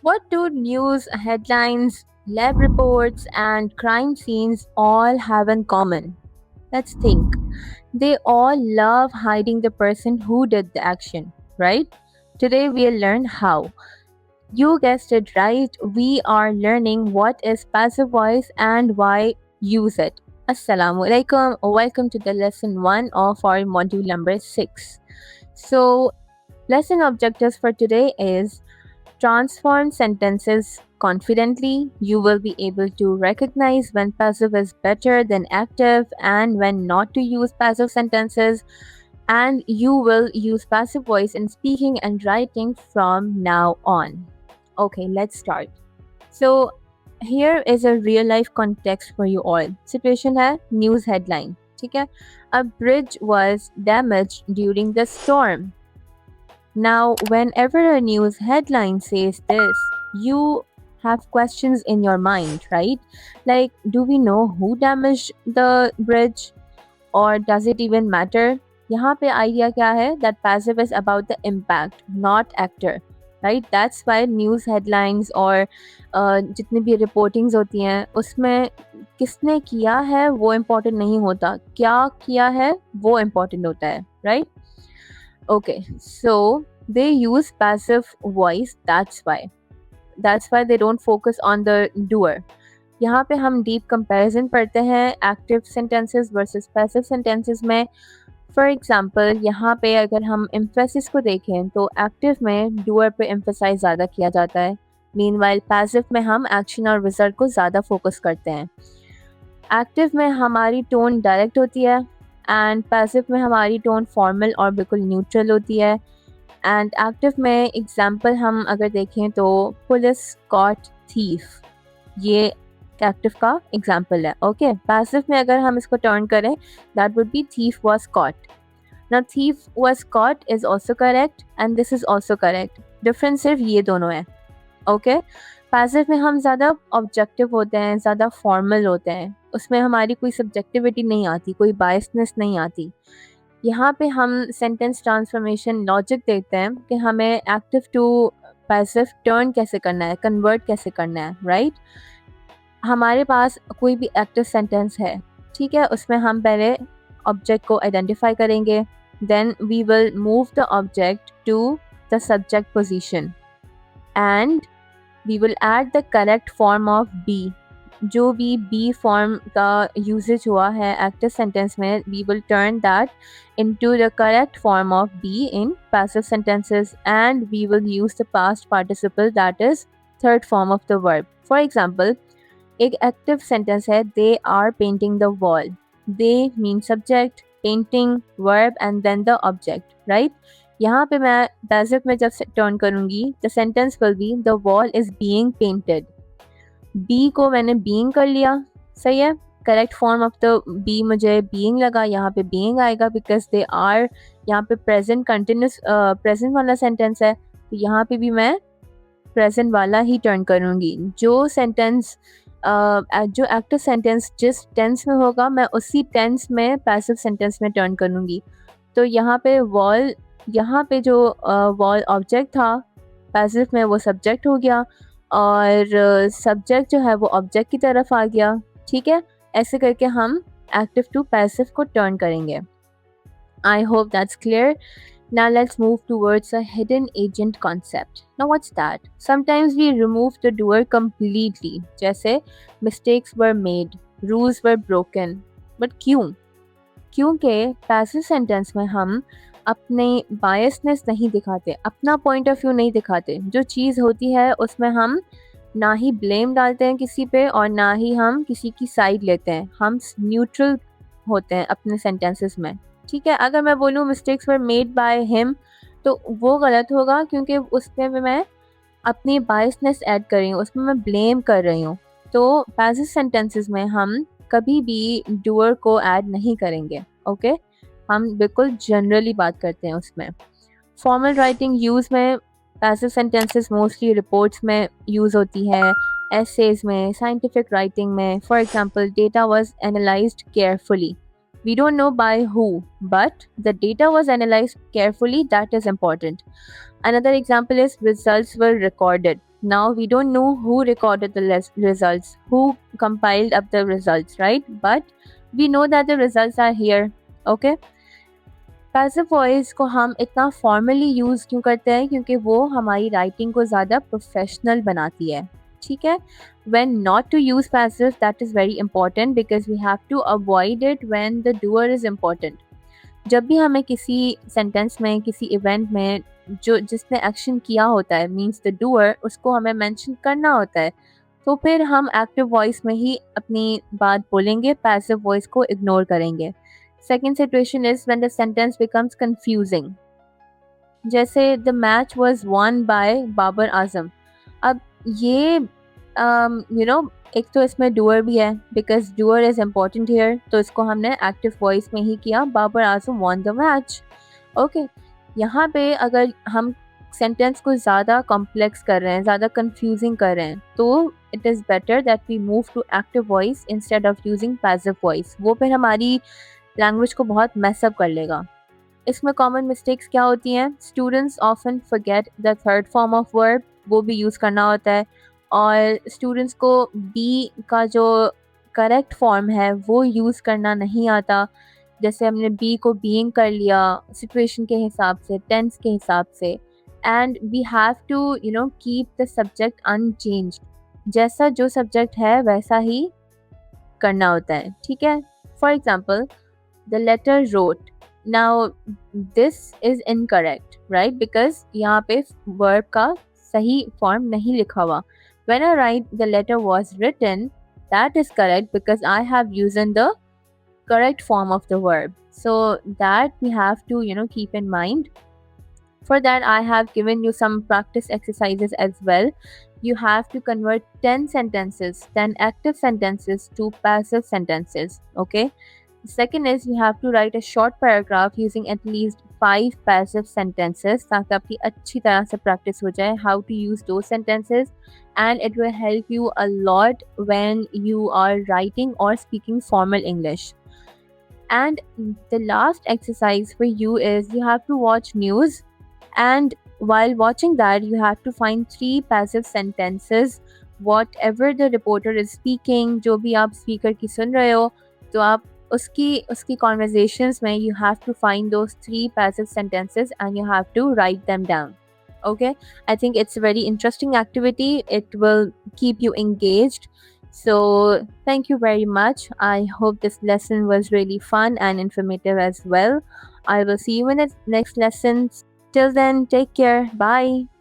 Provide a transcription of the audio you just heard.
What do news headlines, lab reports, and crime scenes all have in common? Let's think. They all love hiding the person who did the action, right? Today we'll learn how. You guessed it right. We are learning what is passive voice and why use it. Assalamu alaikum. Welcome to the lesson 1 of our module number 6. So, lesson objectives for today is transform sentences confidently. You will be able to recognize when passive is better than active and when not to use passive sentences. And you will use passive voice in speaking and writing from now on. Okay, let's start. So, here is a real life context for you all. Situation है news headline. ठीक है? A bridge was damaged during the storm. Now, whenever a news headline says this, you have questions in your mind, right? Like, do we know who damaged the bridge? Or does it even matter? यहाँ पे idea क्या है? That passive is about the impact, not actor, right? That's why news headlines और जितनी भी reportings होती हैं उसमें किसने किया है वो important नहीं होता, क्या किया है वो important होता है, right? Okay, so they use passive voice. That's why they don't focus on the doer. यहाँ पे हम डीप कंपैरिजन पढ़ते हैं active sentences versus passive sentences में. फॉर एग्जांपल यहाँ पे अगर हम एम्फेसिस को देखें तो एक्टिव में डूअर पे एम्फेसाइज ज़्यादा किया जाता है. मीनवाइल पैसिव में हम एक्शन और रिजल्ट को ज़्यादा फोकस करते हैं. एक्टिव में हमारी टोन डायरेक्ट होती है एंड पैसिव में हमारी टोन फॉर्मल और बिल्कुल न्यूट्रल होती है. एंड एक्टिव में एग्जांपल हम अगर देखें तो पुलिस कॉट थीफ, ये एक्टिव का एग्जाम्पल है. ओके, पैसिव में अगर हम इसको टर्न करें that would be thief was cot. Now thief was cot is also correct and this is also correct. Difference सिर्फ ये दोनों है. ओके, पैसिव में हम ज़्यादा ऑब्जेक्टिव होते हैं, ज़्यादा फॉर्मल होते हैं, उसमें हमारी कोई सब्जेक्टिविटी नहीं आती, कोई बायसनेस नहीं आती. यहाँ पे हम सेंटेंस ट्रांसफॉर्मेशन लॉजिक देखते हैं कि हमें एक्टिव टू पैसिव टर्न कैसे करना है, कन्वर्ट कैसे करना है, राइट? हमारे पास कोई भी एक्टिव सेंटेंस है, ठीक है, उसमें हम पहले ऑब्जेक्ट को आइडेंटिफाई करेंगे, then we will move the object to the subject position and we will add the correct form of be. जो भी बी फॉर्म का यूजेज हुआ है एक्टिव सेंटेंस में, we will turn that into the correct form of be in passive sentences and we will use the past participle that is third form of the verb. For example, एक active sentence है they are painting the wall. They mean subject, painting verb and then the object, right? यहाँ पे मैं passive में जब turn करूँगी the sentence will be the wall is being painted. Be को मैंने बीइंग कर लिया, सही है. Correct form of the be मुझे बीइंग लगा, यहाँ पे बीइंग आएगा बिकॉज दे आर यहाँ पे प्रेजेंट कंटिन्यूस प्रेजेंट वाला सेंटेंस है, तो यहाँ पे भी मैं प्रेजेंट वाला ही टर्न करूँगी. जो सेंटेंस जो एक्टिव सेंटेंस जिस टेंस में होगा मैं उसी टेंस में पैसिव सेंटेंस में टर्न करूँगी. तो यहाँ पे वॉल, यहाँ पे जो वॉल ऑब्जेक्ट था पैसिव में वो सब्जेक्ट हो गया और सब्जेक्ट जो है वो ऑब्जेक्ट की तरफ आ गया. ठीक है, ऐसे करके हम एक्टिव टू पैसिव को टर्न करेंगे. I hope that's clear. Now let's move towards a hidden agent concept. Now what's that? Sometimes we remove the doer completely. जैसे mistakes were made, rules were broken. But क्यों? क्योंकि passive sentence में हम अपने biasness नहीं दिखाते, अपना point of view नहीं दिखाते. जो चीज़ होती है उसमें हम ना ही blame डालते हैं किसी पे और ना ही हम किसी की side लेते हैं. हम neutral होते हैं अपने sentences में. ठीक है, अगर मैं बोलूँ mistakes were made by him तो वो गलत होगा क्योंकि उसमें मैं अपनी बायसनेस ऐड कर रही हूँ, उसमें मैं ब्लेम कर रही हूँ. तो पैसिव सेंटेंसेस में हम कभी भी डूअर को ऐड नहीं करेंगे. ओके, हम बिल्कुल जनरली बात करते हैं उसमें. फॉर्मल राइटिंग यूज़ में पैसिव सेंटेंसेस मोस्टली रिपोर्ट्स में यूज़ होती है, एसेज में, साइंटिफिक राइटिंग में. For example, data was analysed carefully. We don't know by who, but the data was analyzed carefully. That is important. Another example is results were recorded. Now we don't know who recorded the results, who compiled up the results, right? But we know that the results are here. Okay. Passive voice को हम इतना formally use क्यों करते हैं? क्योंकि वो हमारी writing को ज़्यादा प्रोफेशनल बनाती है, ठीक है? When not to use passive, that is very important because we have to avoid it when the doer is important. जब भी हमें किसी सेंटेंस में, किसी इवेंट में जो जिसने एक्शन किया होता है, मीन्स द डूअर, उसको हमें मेंशन करना होता है, तो फिर हम एक्टिव वॉइस में ही अपनी बात बोलेंगे, पैसिव वॉइस को इग्नोर करेंगे। Second situation is when the sentence becomes confusing, जैसे the match was won by Babar Azam. अब ये एक तो इसमें डूअर भी है because doer is important here, तो इसको हमने एक्टिव वॉइस में ही किया, Babar Azam won the match. Okay, यहाँ पे अगर हम सेंटेंस को ज़्यादा कॉम्प्लेक्स कर रहे हैं, ज़्यादा कंफ्यूजिंग कर रहे हैं, तो it is better that we move to active voice instead of using passive voice. वो फिर हमारी लैंग्वेज को बहुत मैसअप कर लेगा। इसमें कॉमन मिस्टेक्स क्या होती हैं? Students often forget the third form of verb, वो भी यूज़ करना होता है, और स्टूडेंट्स को बी का जो करेक्ट फॉर्म है वो यूज़ करना नहीं आता। जैसे हमने बी को बीइंग कर लिया सिचुएशन के हिसाब से, टेंस के हिसाब से, and we have to keep the subject unchanged. जैसा जो सब्जेक्ट है वैसा ही करना होता है, ठीक है? For example, the letter wrote. Now this is incorrect, right? Because यहाँ पे verb का सही form नहीं लिखा हुआ. When I write the letter was written, that is correct because I have used the correct form of the verb. So that we have to keep in mind. For that, I have given you some practice exercises as well. You have to convert 10 sentences, 10 active sentences to passive sentences. Okay. Second is you have to write a short paragraph using at least 5 passive sentences ताकि आपकी अच्छी तरह से practice हो जाए how to use those sentences, and it will help you a lot when you are writing or speaking formal English. And the last exercise for you is you have to watch news, and while watching that you have to find 3 passive sentences whatever the reporter is speaking। जो भी आप speaker की सुन रहे हो तो आप उसकी conversations में you have to find those 3 passive sentences and you have to write them down. Okay, I think it's a very interesting activity. It will keep you engaged. So thank you very much. I hope this lesson was really fun and informative as well. I will see you in the next lessons. Till then, take care. Bye.